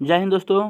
जय हिंद दोस्तों,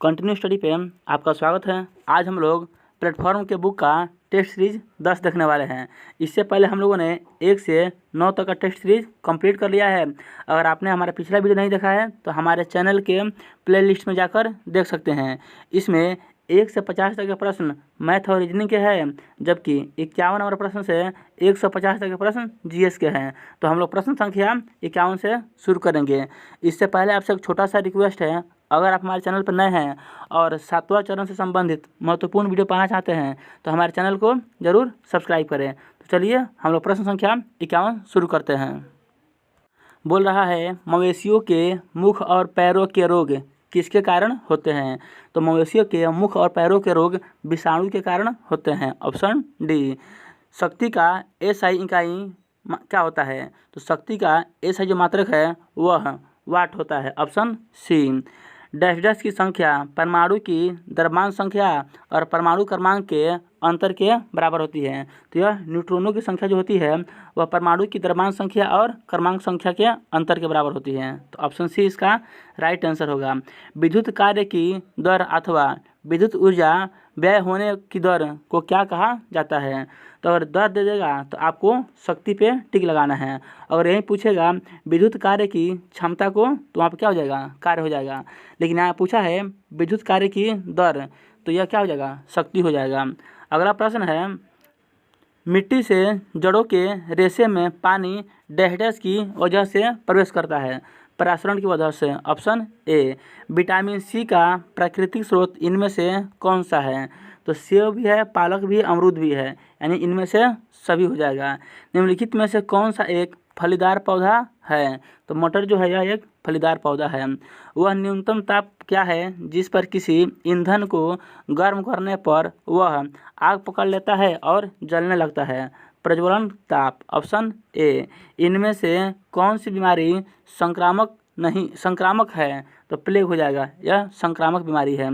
continue study पे आपका स्वागत है। आज हम लोग प्लेटफॉर्म के बुक का टेस्ट सीरीज 10 देखने वाले हैं। इससे पहले हम लोगों ने 1 से 9 तक का टेस्ट सीरीज कंप्लीट कर लिया है। अगर आपने हमारा पिछला वीडियो नहीं देखा है तो हमारे चैनल के प्लेलिस्ट में जाकर देख सकते हैं। इसमें 1 से 50 तक के प्रश्न मैथ और रीजनिंग के हैं, जबकि 51 नंबर प्रश्न से 150 तक के प्रश्न जीएस के हैं। तो हम लोग प्रश्न संख्या 51 से शुरू करेंगे। इससे पहले आपसे एक छोटा सा रिक्वेस्ट है, अगर आप हमारे चैनल पर नए हैं और 7वां चरण से संबंधित महत्वपूर्ण वीडियो पाना चाहते हैं तो हमारे चैनल को ज़रूर सब्सक्राइब करें। तो चलिए हम लोग प्रश्न संख्या 51 शुरू करते हैं। बोल रहा है, मवेशियों के मुख और पैरों के रोग किसके कारण होते हैं? तो मवेशियों के मुख और पैरों के रोग विषाणु के कारण होते हैं। Option D. शक्ति का एसआई इकाई क्या होता है? तो शक्ति का एसआई जो मात्रक है वह वाट होता है। ऑप्शन सी। डैश डैश की संख्या परमाणु की द्रव्यमान संख्या और परमाणु क्रमांक के अंतर के बराबर होती है। तो यह न्यूट्रॉनों की संख्या जो होती है वह परमाणु की द्रव्यमान संख्या और क्रमांक संख्या के अंतर के बराबर होती है। तो ऑप्शन सी इसका राइट आंसर होगा। विद्युत कार्य की दर अथवा विद्युत ऊर्जा व्यय होने की दर को क्या कहा जाता है? तो अगर दर दे देगा तो आपको शक्ति पे टिक लगाना है। अगर यही पूछेगा विद्युत कार्य की क्षमता को तो वहाँ पर क्या हो जाएगा? कार्य हो जाएगा। लेकिन यहाँ पूछा है विद्युत कार्य की दर, तो यह क्या हो जाएगा? शक्ति हो जाएगा। अगला प्रश्न है, मिट्टी से जड़ों के रेशे में पानी डैश डैश की वजह से प्रवेश करता है? परासरण की वजह से। Option A. विटामिन सी का प्राकृतिक स्रोत इनमें से कौन सा है? तो सेब भी है, पालक भी, अमरूद भी है, यानी इनमें से सभी हो जाएगा। निम्नलिखित में से कौन सा एक फलीदार पौधा है? तो मटर जो है यह एक फलीदार पौधा है। वह न्यूनतम ताप क्या है जिस पर किसी ईंधन को गर्म करने पर वह आग पकड़ लेता है और जलने लगता है? प्रज्वलन ताप। Option A. इनमें से कौन सी बीमारी संक्रामक है? तो प्लेग हो जाएगा, यह संक्रामक बीमारी है।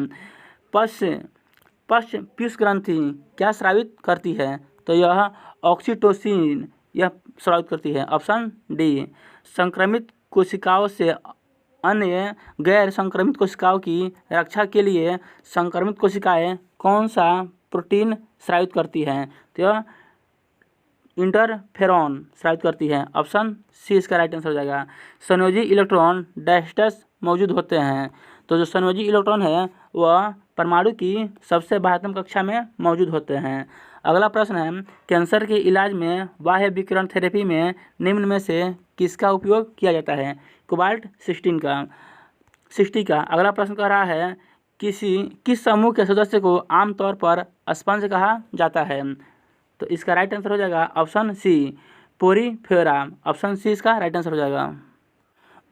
पश्च पीयूष ग्रंथि क्या स्रावित करती है? तो यह ऑक्सीटोसिन यह स्रावित करती है। Option D. संक्रमित कोशिकाओं से अन्य गैर संक्रमित कोशिकाओं की रक्षा के लिए संक्रमित कोशिकाएं कौन सा प्रोटीन स्रावित करती हैं? तो यह इंटरफेरॉन स्रावित करती है। ऑप्शन सी इसका राइट आंसर हो जाएगा। संयोजी इलेक्ट्रॉन डैश डैश मौजूद होते हैं? तो जो संयोजी इलेक्ट्रॉन है वह परमाणु की सबसे बाह्यतम कक्षा में मौजूद होते हैं। अगला प्रश्न है, कैंसर के इलाज में बाह्य विकिरण थेरेपी में निम्न में से किसका उपयोग किया जाता है? कोबाल्ट 60 का। अगला प्रश्न कह रहा है, किस समूह के सदस्य को आमतौर पर स्पंज कहा जाता है? तो इसका राइट आंसर हो जाएगा option C, porifera. Option C इसका राइट आंसर हो जाएगा।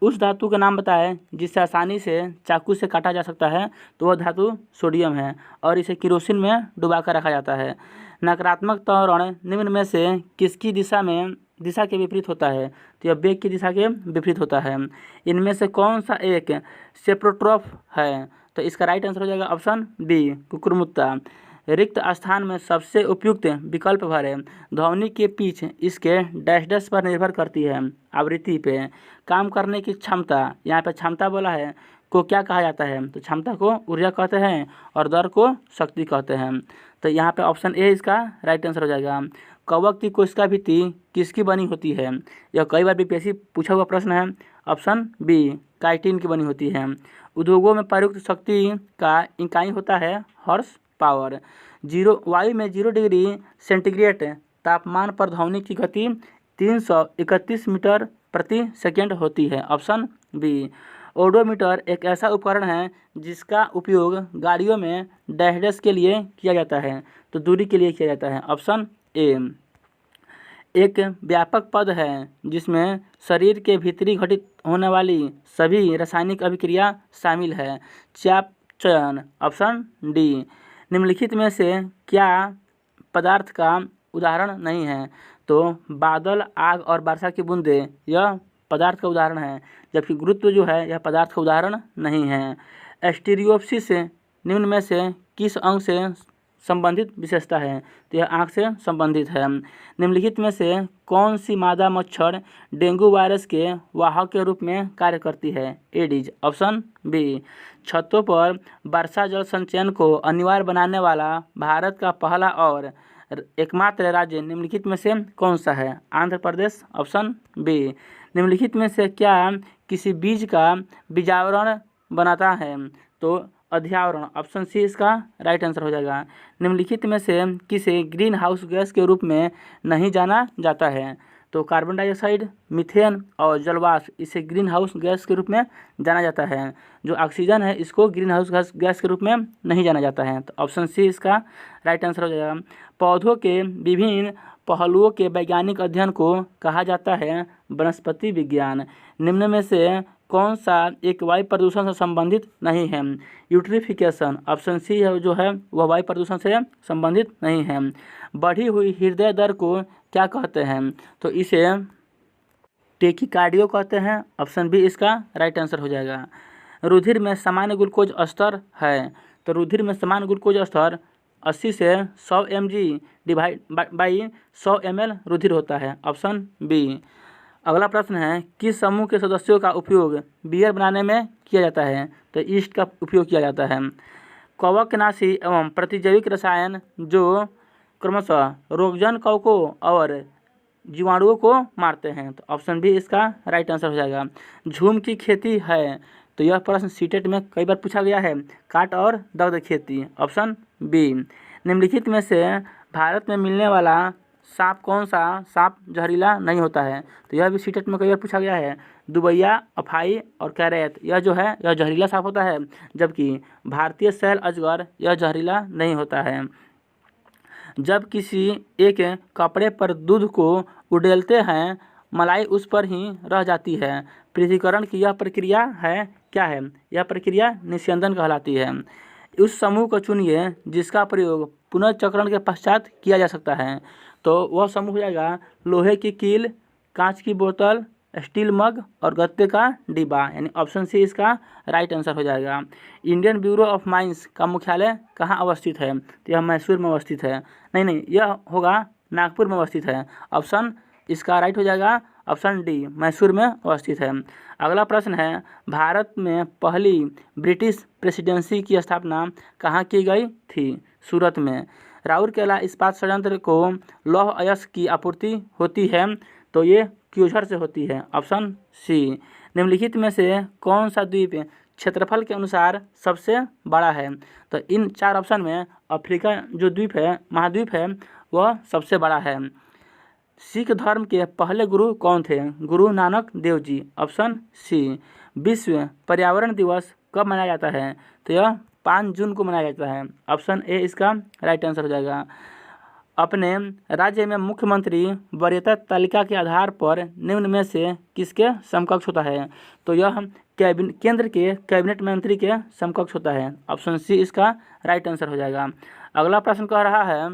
उस धातु का नाम बताएं जिसे आसानी से चाकू से काटा जा सकता है? तो वह धातु सोडियम है और इसे केरोसिन में डुबा कर रखा जाता है। नकारात्मक त्वरण निम्न में से किसकी दिशा के विपरीत होता है? तो यह वेग की दिशा के विपरीत होता है। इनमें से कौन सा एक सेप्रोट्रॉप है? तो इसका राइट आंसर हो जाएगा ऑप्शन बी, कुकुरमुत्ता। रिक्त स्थान में सबसे उपयुक्त विकल्प भरें। ध्वनि की पिच इसके डैश डैश पर निर्भर करती है? आवृत्ति पे। काम करने की क्षमता, यहाँ पे क्षमता बोला है, को क्या कहा जाता है? तो क्षमता को ऊर्जा कहते हैं और दर को शक्ति कहते हैं। तो यहाँ पे ऑप्शन ए इसका राइट आंसर हो जाएगा। कवक की कोशिका भित्ति किसकी बनी होती है? यह कई बार बीपीएससी पूछा हुआ प्रश्न है। ऑप्शन बी, काइटिन की बनी होती है। उद्योगों में प्रयुक्त शक्ति का इकाई होता है हॉर्स पावर। वायु में 0 डिग्री सेंटीग्रेड तापमान पर ध्वनि की गति 331 मीटर प्रति सेकेंड होती है। Option B. ओडोमीटर एक ऐसा उपकरण है जिसका उपयोग गाड़ियों में डैश डैश के लिए किया जाता है? तो दूरी के लिए किया जाता है। Option A. एक व्यापक पद है जिसमें शरीर के भीतरी घटित होने वाली सभी रासायनिक अभिक्रिया शामिल है? चाप चयन। Option D. निम्नलिखित में से क्या पदार्थ का उदाहरण नहीं है? तो बादल, आग और वर्षा की बूंदें यह पदार्थ का उदाहरण है, जबकि गुरुत्व जो है यह पदार्थ का उदाहरण नहीं है। एस्टीरियोप्सिस निम्न में से किस अंग से संबंधित विशेषता है? तो यह आँख से संबंधित है। निम्नलिखित में से कौन सी मादा मच्छर डेंगू वायरस के वाहक के रूप में कार्य करती है? एडिज। Option B. छतों पर वर्षा जल संचयन को अनिवार्य बनाने वाला भारत का पहला और एकमात्र राज्य निम्नलिखित में से कौन सा है? आंध्र प्रदेश। Option B. निम्नलिखित में से क्या किसी बीज का बीजावरण बनाता है? तो अध्यावरण। ऑप्शन सी इसका राइट आंसर हो जाएगा। निम्नलिखित में से किसे ग्रीन हाउस गैस के रूप में नहीं जाना जाता है? तो कार्बन डाइऑक्साइड, मीथेन और जलवाष्प, इसे ग्रीन हाउस गैस के रूप में जाना जाता है। जो ऑक्सीजन है इसको ग्रीन हाउस गैस के रूप में नहीं जाना जाता है। तो ऑप्शन सी इसका राइट आंसर हो जाएगा। पौधों के विभिन्न पहलुओं के वैज्ञानिक अध्ययन को कहा जाता है वनस्पति विज्ञान। निम्न में से कौन सा एक वायु प्रदूषण से संबंधित नहीं है? यूट्रिफिकेशन। ऑप्शन सी है जो है वह वायु प्रदूषण से संबंधित नहीं है। बढ़ी हुई हृदय दर को क्या कहते हैं? तो इसे टेकिकार्डियो कहते हैं। ऑप्शन बी इसका राइट आंसर हो जाएगा। रुधिर में सामान्य ग्लूकोज स्तर है? तो रुधिर में सामान्य ग्लूकोज स्तर 80 से 100 mg डिवाइड बाई 100 ml रुधिर होता है। Option B. अगला प्रश्न है, किस समूह के सदस्यों का उपयोग बियर बनाने में किया जाता है? तो ईस्ट का उपयोग किया जाता है। कवकनाशी एवं प्रतिजैविक रसायन जो क्रमशः रोगजन कवकों और जीवाणुओं को मारते हैं। तो ऑप्शन बी इसका राइट आंसर हो जाएगा। झूम की खेती है? तो यह प्रश्न सीटेट में कई बार पूछा गया है। काट और दग्ध खेती। Option B. निम्नलिखित में से भारत में मिलने वाला सांप कौन सा सांप जहरीला नहीं होता है? तो यह भी सीटेट में कई बार पूछा गया है। दुबैया, अफाई और कैरेत, यह जो है यह जहरीला सांप होता है, जबकि भारतीय सैल अजगर यह जहरीला नहीं होता है। जब किसी एक कपड़े पर दूध को उड़ेलते हैं मलाई उस पर ही रह जाती है। पृथक्करण की यह प्रक्रिया है क्या है? यह प्रक्रिया निस्यंदन कहलाती है। उस समूह को चुनिए जिसका प्रयोग पुनर्चक्रण के पश्चात किया जा सकता है। तो वह समूह हो जाएगा लोहे की कील, कांच की बोतल, स्टील मग और गत्ते का डिब्बा, यानी ऑप्शन सी इसका राइट आंसर हो जाएगा। इंडियन ब्यूरो ऑफ माइंस का मुख्यालय कहाँ अवस्थित है? तो यह मैसूर में अवस्थित है। नहीं, यह होगा नागपुर में अवस्थित है। ऑप्शन इसका राइट हो जाएगा ऑप्शन डी, मैसूर में अवस्थित है। अगला प्रश्न है, भारत में पहली ब्रिटिश प्रेसिडेंसी की स्थापना कहाँ की गई थी? सूरत में। राउरकेला इस्पात संयंत्र को लौह अयस्क की आपूर्ति होती है? तो ये क्यूझर से होती है। Option C. निम्नलिखित में से कौन सा द्वीप क्षेत्रफल के अनुसार सबसे बड़ा है? तो इन चार ऑप्शन में अफ्रीका जो द्वीप है, महाद्वीप है, वह सबसे बड़ा है। सिख धर्म के पहले गुरु कौन थे? गुरु नानक देव जी। Option C. विश्व पर्यावरण दिवस कब मनाया जाता है? तो यह 5 जून को मनाया जाता है। ऑप्शन ए इसका राइट आंसर हो जाएगा। अपने राज्य में मुख्यमंत्री वरीयता तालिका के आधार पर निम्न में से किसके समकक्ष होता है? तो यह केंद्र के कैबिनेट मंत्री के समकक्ष होता है। ऑप्शन सी इसका राइट आंसर हो जाएगा। अगला प्रश्न कह रहा है,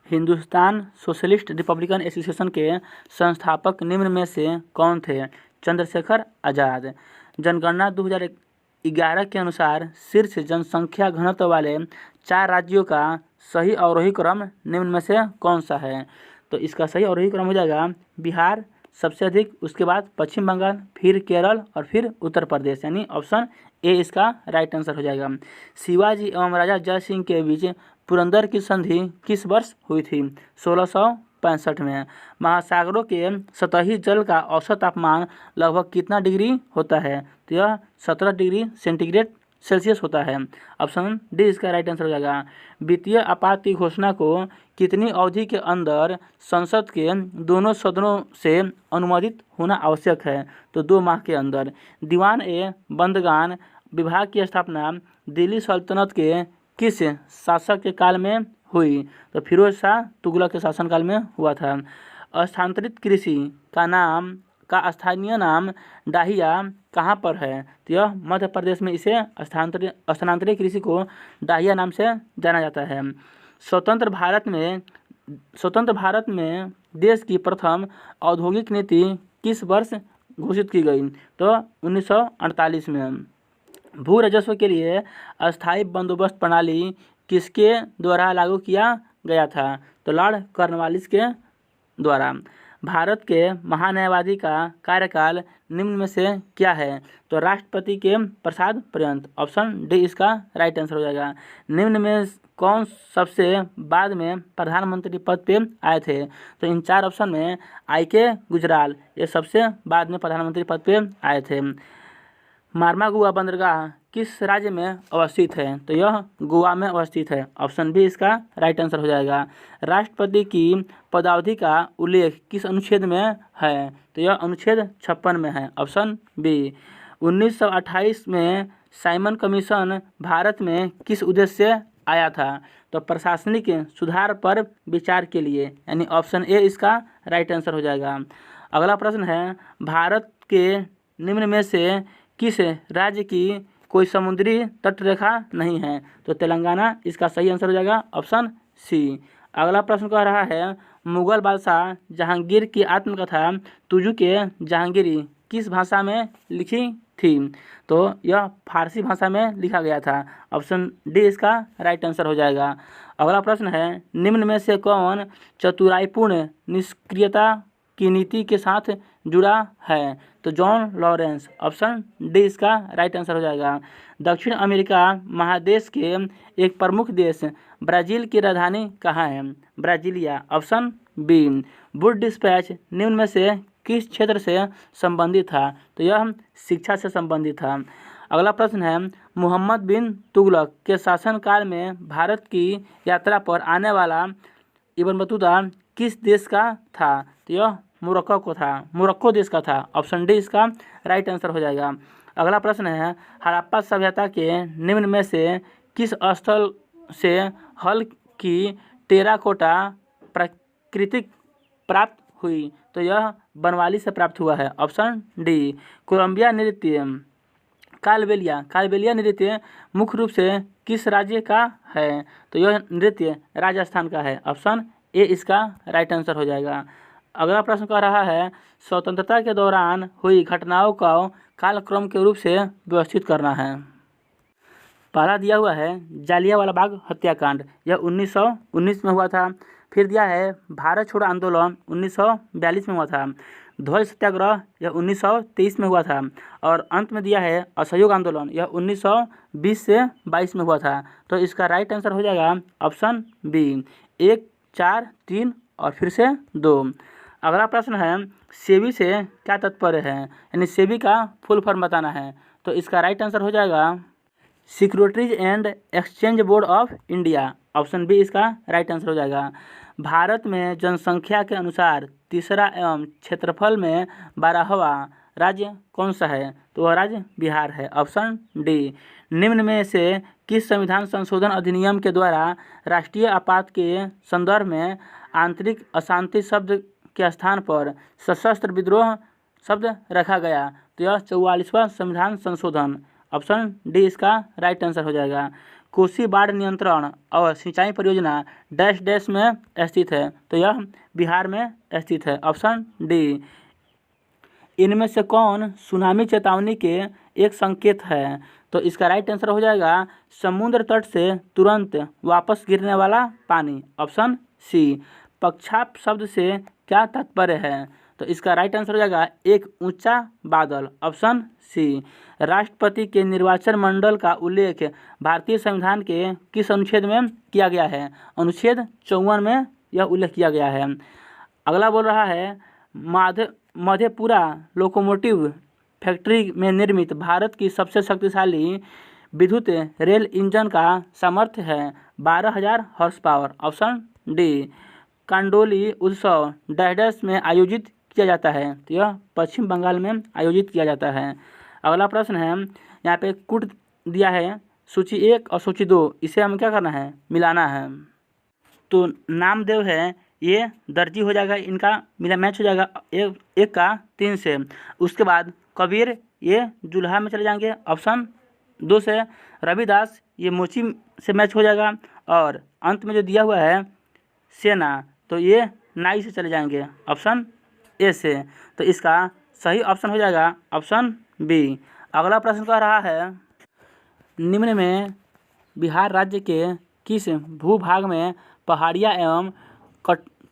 हिंदुस्तान सोशलिस्ट रिपब्लिकन एसोसिएशन के संस्थापक निम्न में से कौन थे? चंद्रशेखर आज़ाद। जनगणना 2011 के अनुसार शीर्ष जनसंख्या घनत्व वाले 4 राज्यों का सही अवरोही क्रम निम्न में से कौन सा है? तो इसका सही अवरोही क्रम हो जाएगा बिहार सबसे अधिक, उसके बाद पश्चिम बंगाल, फिर केरल और फिर उत्तर प्रदेश, यानी ऑप्शन ए इसका राइट आंसर हो जाएगा। शिवाजी एवं राजा जय सिंह के बीच पुरंदर की संधि किस वर्ष हुई थी? 1665 में। महासागरों के सतही जल का औसत तापमान लगभग कितना डिग्री होता है? तो यह 17 डिग्री सेल्सियस होता है। ऑप्शन डी इसका राइट आंसर हो जाएगा। वित्तीय आपात की घोषणा को कितनी अवधि के अंदर संसद के दोनों सदनों से अनुमोदित होना आवश्यक है? तो 2 माह के अंदर। दीवान ए बंदगान विभाग की स्थापना दिल्ली सल्तनत के किस शासक के काल में हुई? तो फिरोज शाह तुगलक के शासनकाल में हुआ था। स्थानांतरित कृषि का स्थानीय नाम डाहिया कहाँ पर है? तो यह मध्य प्रदेश में इसे स्थानांतरित कृषि को डाहिया नाम से जाना जाता है। स्वतंत्र भारत में देश की प्रथम औद्योगिक नीति किस वर्ष घोषित की गई? तो 1948 में। भू राजस्व के लिए अस्थायी बंदोबस्त प्रणाली किसके द्वारा लागू किया गया था? तो लॉर्ड कॉर्नवालिस के द्वारा। भारत के महान्यायवादी का कार्यकाल निम्न में से क्या है? तो राष्ट्रपति के प्रसाद पर्यंत। ऑप्शन डी इसका राइट आंसर हो जाएगा। निम्न में कौन सबसे बाद में प्रधानमंत्री पद पे आए थे? तो इन 4 ऑप्शन में आई.के. गुजराल ये सबसे बाद में प्रधानमंत्री पद पे आए थे। मार्मागुआ बंदरगाह किस राज्य में अवस्थित है? तो यह गोवा में अवस्थित है। ऑप्शन बी इसका राइट आंसर हो जाएगा। राष्ट्रपति की पदावधि का उल्लेख किस अनुच्छेद में है? तो यह अनुच्छेद 56 में है। Option B. 1928 में साइमन कमीशन भारत में किस उद्देश्य से आया था? तो प्रशासनिक सुधार पर विचार के लिए, यानी ऑप्शन ए इसका राइट आंसर हो जाएगा। अगला प्रश्न है, भारत के निम्न में से किस राज्य की कोई समुद्री तट रेखा नहीं है? तो तेलंगाना इसका सही आंसर हो जाएगा। Option C. अगला प्रश्न कह रहा है, मुगल बादशाह जहांगीर की आत्मकथा तुजु के जहांगीरी किस भाषा में लिखी थी? तो यह फारसी भाषा में लिखा गया था। ऑप्शन डी इसका राइट आंसर हो जाएगा। अगला प्रश्न है, निम्न में से कौन चतुराईपूर्ण निष्क्रियता की नीति के साथ जुड़ा है? तो जॉन लॉरेंस। ऑप्शन डी इसका राइट आंसर हो जाएगा। दक्षिण अमेरिका महादेश के एक प्रमुख देश ब्राज़ील की राजधानी कहाँ है? Brasilia. Option B. Would dispatch निम्न में से किस क्षेत्र से संबंधित था? तो यह शिक्षा से संबंधित था। अगला प्रश्न है, मोहम्मद बिन तुगलक के शासनकाल में भारत की यात्रा पर आने वाला इब्न बतूता किस देश का था? तो यह मोरक्को देश का था। ऑप्शन डी इसका राइट आंसर हो जाएगा। अगला प्रश्न है, हड़प्पा सभ्यता के निम्न में से किस स्थल से हल की टेराकोटा प्राकृतिक प्राप्त हुई? तो यह बनवाली से प्राप्त हुआ है। Option D. कोलंबिया नृत्य कालबेलिया नृत्य मुख्य रूप से किस राज्य का है? तो यह नृत्य राजस्थान का है। ऑप्शन ए इसका राइट आंसर हो जाएगा। अगला प्रश्न कह रहा है, स्वतंत्रता के दौरान हुई घटनाओं का कालक्रम के रूप से व्यवस्थित करना है। पहला दिया हुआ है जालियांवाला बाग हत्याकांड, यह 1919 में हुआ था। फिर दिया है भारत छोड़ो आंदोलन 1942 में हुआ था। ध्वज सत्याग्रह यह 1923 में हुआ था। और अंत में दिया है असहयोग आंदोलन, यह 1920 से 22 में हुआ था। तो इसका राइट आंसर हो जाएगा ऑप्शन बी 1, 4, 3 और फिर से 2। अगला प्रश्न है, सेबी से क्या तात्पर्य है? यानी सेबी का फुल फॉर्म बताना है। तो इसका राइट आंसर हो जाएगा securities and exchange board of India. Option B इसका राइट आंसर हो जाएगा। भारत में जनसंख्या के अनुसार तीसरा एवं क्षेत्रफल में 12वां राज्य कौन सा है? तो वह राज्य बिहार है। Option D. निम्न में से किस संविधान संशोधन अधिनियम के द्वारा राष्ट्रीय आपात के संदर्भ में आंतरिक अशांति शब्द के स्थान पर सशस्त्र विद्रोह शब्द रखा गया? तो यह 44वां संविधान संशोधन। ऑप्शन डी इसका राइट आंसर हो जाएगा। कोसी बाढ़ नियंत्रण और सिंचाई परियोजना डैश डैश में स्थित है? तो यह बिहार में स्थित है। Option D. इनमें से कौन सुनामी चेतावनी के एक संकेत है? तो इसका राइट आंसर हो जाएगा समुद्र तट से तुरंत वापस गिरने वाला पानी। Option C. पक्षाप शब्द से क्या तात्पर्य है? तो इसका राइट आंसर हो जाएगा एक ऊंचा बादल। Option C. राष्ट्रपति के निर्वाचन मंडल का उल्लेख भारतीय संविधान के किस अनुच्छेद में किया गया है? अनुच्छेद 54 में यह उल्लेख किया गया है। अगला बोल रहा है, मधेपुरा लोकोमोटिव फैक्ट्री में निर्मित भारत की सबसे शक्तिशाली विद्युत रेल इंजन का सामर्थ्य है 12,000 horse power. Option D. Kandoli उत्सव डैश में आयोजित किया जाता है? तो यह पश्चिम बंगाल में आयोजित किया जाता है। अगला प्रश्न है, यहाँ पे कूट दिया है सूची 1 और सूची 2, इसे हम क्या करना है? मिलाना है। तो नामदेव है ये दर्जी हो जाएगा, इनका मिला मैच हो जाएगा 1 का 3 से। उसके बाद कबीर ये जुल्हा में चले जाएंगे। ऑप्शन 2 से रविदास ये मोची से मैच हो जाएगा। और अंत में जो दिया हुआ है सेना, तो ये नाई से चले जाएंगे। ऑप्शन ए से। तो इसका सही ऑप्शन हो जाएगा ऑप्शन बी। अगला प्रश्न कह रहा है, निम्न में बिहार राज्य के किस भूभाग में पहाड़ियाँ एवं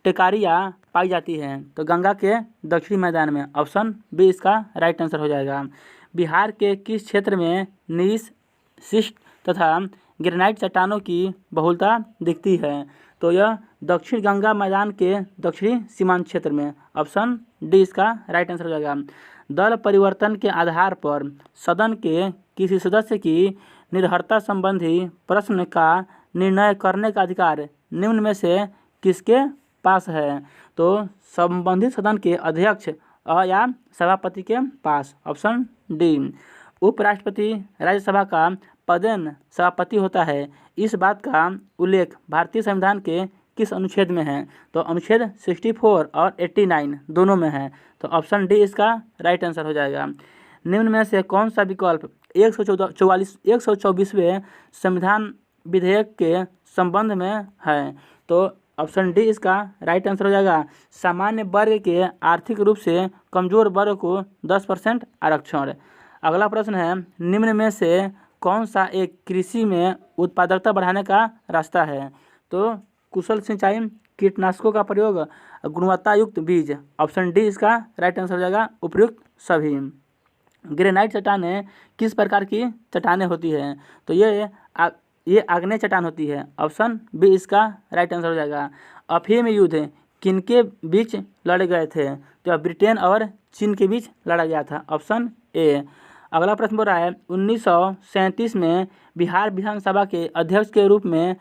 टेकारियाँ पाई जाती हैं? तो गंगा के दक्षिणी मैदान में। ऑप्शन बी इसका राइट आंसर हो जाएगा। बिहार के किस क्षेत्र में नीस शिस्ट तथा ग्रेनाइट चट्टानों की बहुलता दिखती है? तो यह दक्षिण गंगा मैदान के दक्षिणी सीमांत क्षेत्र में। ऑप्शन डी इसका राइट आंसर हो जाएगा। दल परिवर्तन के आधार पर सदन के किसी सदस्य की निर्भरता संबंधी प्रश्न का निर्णय करने का अधिकार निम्न में से किसके पास है? तो संबंधित सदन के अध्यक्ष या सभापति के पास। Option D. उपराष्ट्रपति राज्यसभा का पदेन सभापति होता है, इस बात का उल्लेख भारतीय संविधान के किस अनुच्छेद में है? तो अनुच्छेद 64 और 89 दोनों में है। तो ऑप्शन डी इसका राइट आंसर हो जाएगा। निम्न में से कौन सा विकल्प 124वें संविधान विधेयक के संबंध में है? तो ऑप्शन डी इसका राइट आंसर हो जाएगा। सामान्य वर्ग के आर्थिक रूप से कमजोर वर्ग को 10% आरक्षण। अगला प्रश्न है, निम्न में से कौन सा एक कृषि में उत्पादकता बढ़ाने का रास्ता है? तो कुशल सिंचाई, कीटनाशकों का प्रयोग, गुणवत्ता युक्त बीज। ऑप्शन डी इसका राइट आंसर हो जाएगा, उपयुक्त सभी। ग्रेनाइट चट्टानें किस प्रकार की चट्टानें होती हैं? तो ये आग्नेय चट्टान होती है। ऑप्शन बी इसका राइट आंसर हो जाएगा। अफीम युद्ध किनके बीच लड़े गए थे? तो ब्रिटेन और चीन के बीच लड़ा गया था। Option A. अगला प्रश्न बोल रहा है, 1937 में बिहार विधानसभा के अध्यक्ष के रूप में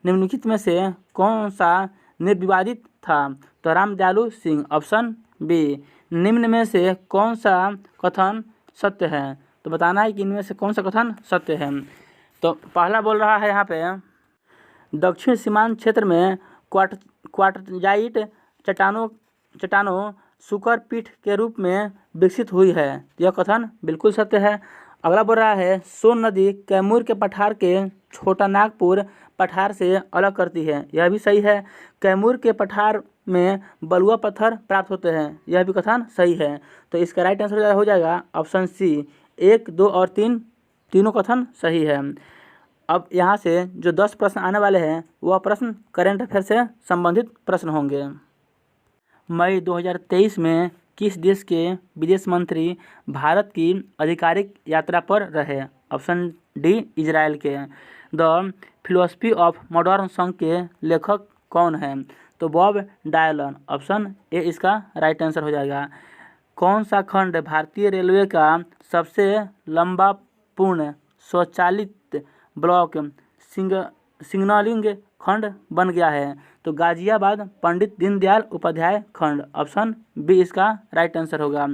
निम्नलिखित में से कौन सा निर्विवादित था? तो रामदयालु सिंह। Option B. निम्न में से कौन सा कथन सत्य है? तो बताना है कि इनमें से कौन सा कथन सत्य है। तो पहला बोल रहा है यहाँ पे, दक्षिण सीमांत क्षेत्र में क्वार्टजाइट चट्टानों सुकर पीठ के रूप में विकसित हुई है। यह कथन बिल्कुल सत्य है। अगला बोल रहा है, सोन नदी कैमूर के पठार के छोटा नागपुर पठार से अलग करती है। यह भी सही है। कैमूर के पठार में बलुआ पत्थर प्राप्त होते हैं। यह भी कथन सही है। तो इसका राइट आंसर हो जाएगा ऑप्शन सी। 1, 2 और 3 तीनों कथन सही है। अब यहाँ से जो 10 प्रश्न आने वाले हैं वह प्रश्न करेंट अफेयर से संबंधित प्रश्न होंगे। मई 2023 में किस देश के विदेश मंत्री भारत की आधिकारिक यात्रा पर रहे? ऑप्शन डी इजराइल के। The philosophy of modern song के लेखक कौन हैं? तो बॉब डायलन। ऑप्शन ए इसका राइट आंसर हो जाएगा। कौन सा खंड भारतीय रेलवे का सबसे लंबा पूर्ण स्वचालित ब्लॉक सिग्नलिंग खंड बन गया है? तो गाजियाबाद पंडित दीनदयाल उपाध्याय खंड। ऑप्शन बी इसका राइट आंसर होगा।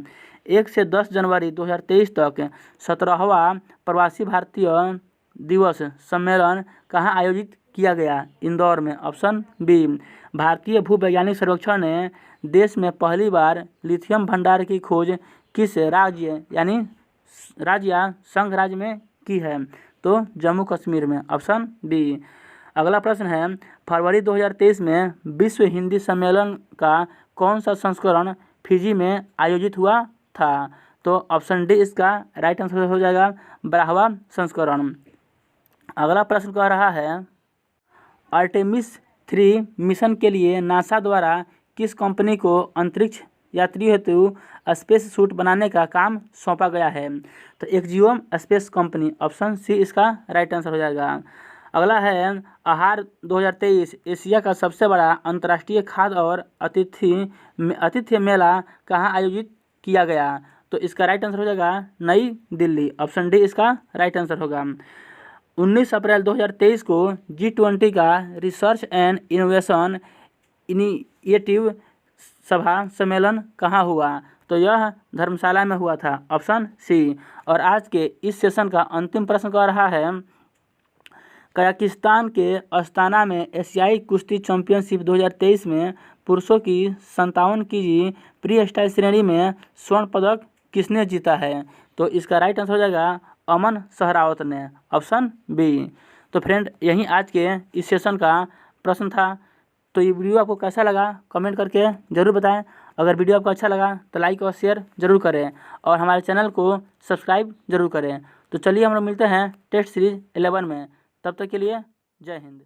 1 से 10 जनवरी 2023 तक 17वां प्रवासी भारतीय दिवस सम्मेलन कहाँ आयोजित किया गया? इंदौर में। Option B. भारतीय भूवैज्ञानिक सर्वेक्षण ने देश में पहली बार लिथियम भंडार की खोज किस राज्य या संघ राज्य में की है? तो जम्मू कश्मीर में। Option B. अगला प्रश्न है, फरवरी 2023 में विश्व हिंदी सम्मेलन का कौन सा संस्करण फिजी में आयोजित हुआ था? तो ऑप्शन डी इसका राइट आंसर हो जाएगा, 12वां संस्करण। अगला प्रश्न कह रहा है, आर्टेमिस 3 मिशन के लिए नासा द्वारा किस कंपनी को अंतरिक्ष यात्री हेतु स्पेस सूट बनाने का काम सौंपा गया है? तो Axiom space company. Option C इसका राइट आंसर हो जाएगा। अगला है, आहार 2023 एशिया का सबसे बड़ा अंतर्राष्ट्रीय खाद्य और आतिथ्य मेला कहाँ आयोजित किया गया? तो इसका राइट आंसर हो जाएगा नई दिल्ली। ऑप्शन डी इसका राइट आंसर होगा। 19 अप्रैल 2023 को G20 का रिसर्च एंड इनोवेशन इनिशिएटिव सभा सम्मेलन कहाँ हुआ? तो यह धर्मशाला में हुआ था। Option C. और आज के इस सेशन का अंतिम प्रश्न कह रहा है, कजाकिस्तान के अस्ताना में एशियाई कुश्ती चैंपियनशिप 2023 में पुरुषों की 57 केजी प्री स्टाइल श्रेणी में स्वर्ण पदक किसने जीता है? तो इसका राइट आंसर हो जाएगा अमन सहरावत ने। Option B. तो फ्रेंड, यही आज के इस सेशन का प्रश्न था। तो ये वीडियो आपको कैसा लगा कमेंट करके ज़रूर बताएं। अगर वीडियो आपको अच्छा लगा तो लाइक और शेयर ज़रूर करें और हमारे चैनल को सब्सक्राइब ज़रूर करें। तो चलिए हम लोग मिलते हैं टेस्ट सीरीज़ 11 में। तब तक के लिए जय हिंद।